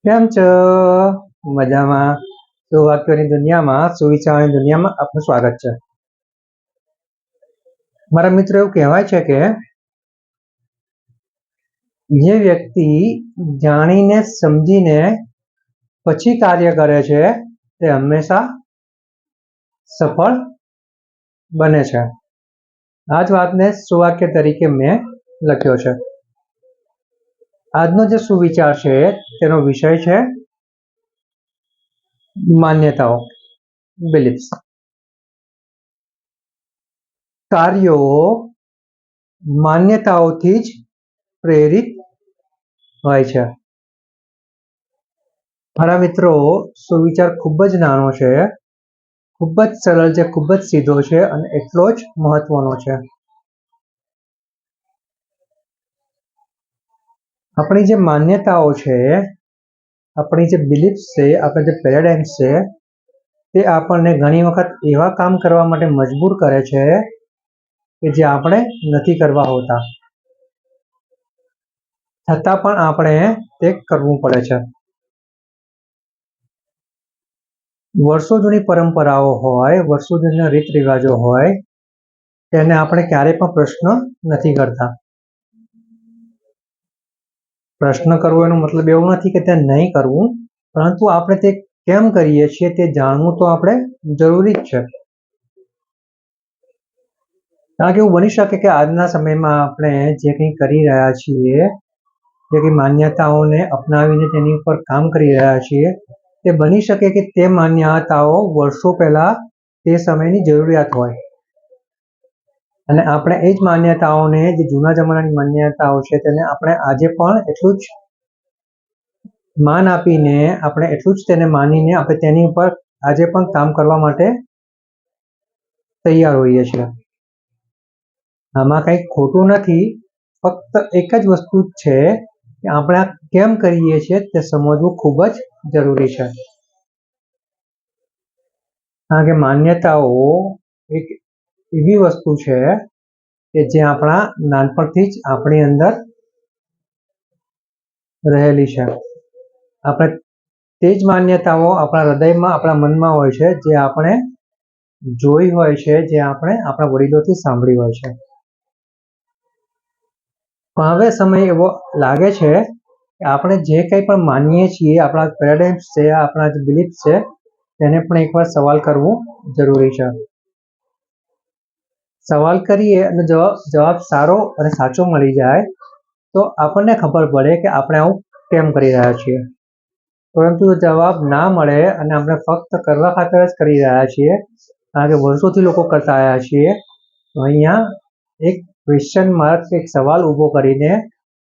કેમ છો? મજામાં? સુવાક્યોની દુનિયામાં, સુવિચારોની દુનિયામાં આપનું સ્વાગત છે. મારા મિત્રો, એવું કહેવાય છે કે જે વ્યક્તિ જાણીને સમજીને પછી કાર્ય કરે છે તે હંમેશા સફળ બને છે. આ જ વાતને સુવાક્ય તરીકે મેં લખ્યો છે. આજનો જે સુવિચાર છે તેનો વિષય છે માન્યતાઓ, બિલીફ્સ. કાર્યો માન્યતાઓથી જ પ્રેરિત હોય છે. મારા મિત્રો, સુવિચાર ખૂબ જ નાનો છે, ખૂબ જ સરળ છે, ખૂબ જ સીધો છે અને એટલો જ મહત્વનો છે. આપણી જે માન્યતાઓ છે, આપણી જે બિલીફ્સ છે, આપણા જે પેરાડાઇમ્સ છે, તે આપણને ઘણી વખત એવા કામ કરવા માટે મજબૂર કરે છે કે જે આપણે નથી કરવા હોતા, છતાં પણ આપણે તે કરવું પડે છે. વર્ષો જૂની પરંપરાઓ હોય, વર્ષો જૂના રીત રિવાજો હોય, તેને આપણે ક્યારેય પણ પ્રશ્ન નથી કરતા. પ્રશ્ન કરવો એનો મતલબ એવું નથી કે તે નહીં કરવું, પરંતુ આપણે તે કેમ કરીએ છીએ તે જાણવું તો આપણે જરૂરી જ છે. કારણ કે એવું બની શકે કે આજના સમયમાં આપણે જે કંઈ કરી રહ્યા છીએ, જે કંઈ માન્યતાઓને અપનાવીને તેની ઉપર કામ કરી રહ્યા છીએ, તે બની શકે કે તે માન્યતાઓ વર્ષો પહેલા તે સમયની જરૂરિયાત હોય અને આપણે એ જ માન્યતાઓને, જે જૂના જમાનાની માન્યતાઓ છે, તેને આપણે આજે પણ એટલું જ માન આપીને, આપણે એટલું જ તેને માનીને આપણે તેની ઉપર આજે પણ કામ કરવા માટે તૈયાર હોઈએ છીએ. આમાં કંઈ ખોટું નથી, ફક્ત એક જ વસ્તુ છે કે આપણે આ કેમ કરીએ છીએ તે સમજવું ખૂબ જ જરૂરી છે. કારણ કે માન્યતાઓ એક એવી વસ્તુ છે કે જે આપણા નાનપણથી જ આપણી અંદર રહેલી છે. આપણે તે જ માન્યતાઓ આપણા હૃદયમાં, આપણા મનમાં હોય છે, જે આપણે જોઈ હોય છે, જે આપણે આપણા વડીલોથી સાંભળી હોય છે. પણ હવે સમય એવો લાગે છે કે આપણે જે કંઈ પણ માનીએ છીએ, આપણા પેરાડાઇમ્સ છે, આપણા જે બિલીફ છે, તેને પણ એકવાર સવાલ કરવું જરૂરી છે. સવાલ કરીએ અને જવાબ સારો અને સાચો મળી જાય તો આપણને ખબર પડે કે આપણે આવું કેમ કરી રહ્યા છીએ. પરંતુ જો જવાબ ના મળે અને આપણે ફક્ત કરવા ખાતર જ કરી રહ્યા છીએ, કારણ કે વર્ષોથી લોકો કરતા આવ્યા છીએ, તો અહીંયા એક ક્વેશ્ચન માર્ક, એક સવાલ ઊભો કરીને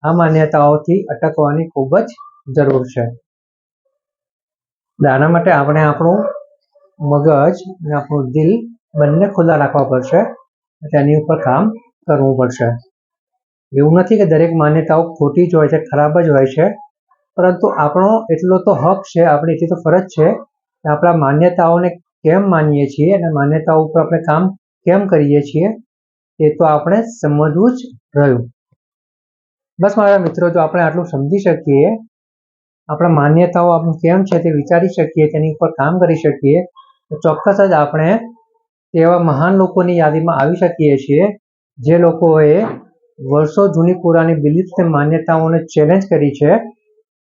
આ માન્યતાઓથી અટકવાની ખૂબ જ જરૂર છે. આના માટે આપણે આપણું મગજ અને આપણું દિલ બંને ખુલ્લા રાખવા પડશે, તેની ઉપર કામ કરવું પડશે. એવું નથી કે દરેક માન્યતાઓ ખોટી જ હોય છે, ખરાબ જ હોય છે, પરંતુ આપણો એટલો તો હક છે, આપણી એટલી તો ફરજ છે કે આપણા માન્યતાઓને કેમ માનીએ છીએ અને માન્યતાઓ ઉપર આપણે કામ કેમ કરીએ છીએ એ તો આપણે સમજવું જ રહ્યું. બસ મારા મિત્રો, જો આપણે આટલું સમજી શકીએ, આપણા માન્યતાઓ આપણું કેમ છે તે વિચારી શકીએ, તેની ઉપર કામ કરી શકીએ, તો ચોક્કસ જ આપણે એવા મહાન લોકોની યાદીમાં આવી શકીએ છીએ જે લોકોએ વર્ષો જૂની પુરાની બિલીફ્સ અને માન્યતાઓને ચેલેન્જ કરી છે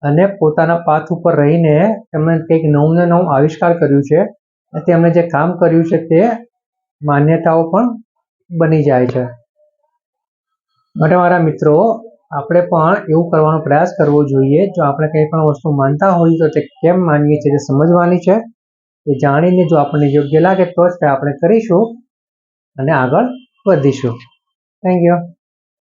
અને પોતાના પાથ ઉપર રહીને તેમણે કંઈક નવું ને નવું આવિષ્કાર કર્યું છે અને તેમણે જે કામ કર્યું છે તે માન્યતાઓ પણ બની જાય છે. માટે મારા મિત્રો, આપણે પણ એવું કરવાનો પ્રયાસ કરવો જોઈએ. જો આપણે કંઈ પણ વસ્તુ માનતા હોઈએ તો તે કેમ માનીએ છીએ તે સમજવાની છે. એ જાણીને જો આપણને યોગ્ય લાગે તો જ આપણે કરીશું અને આગળ વધીશું. Thank you.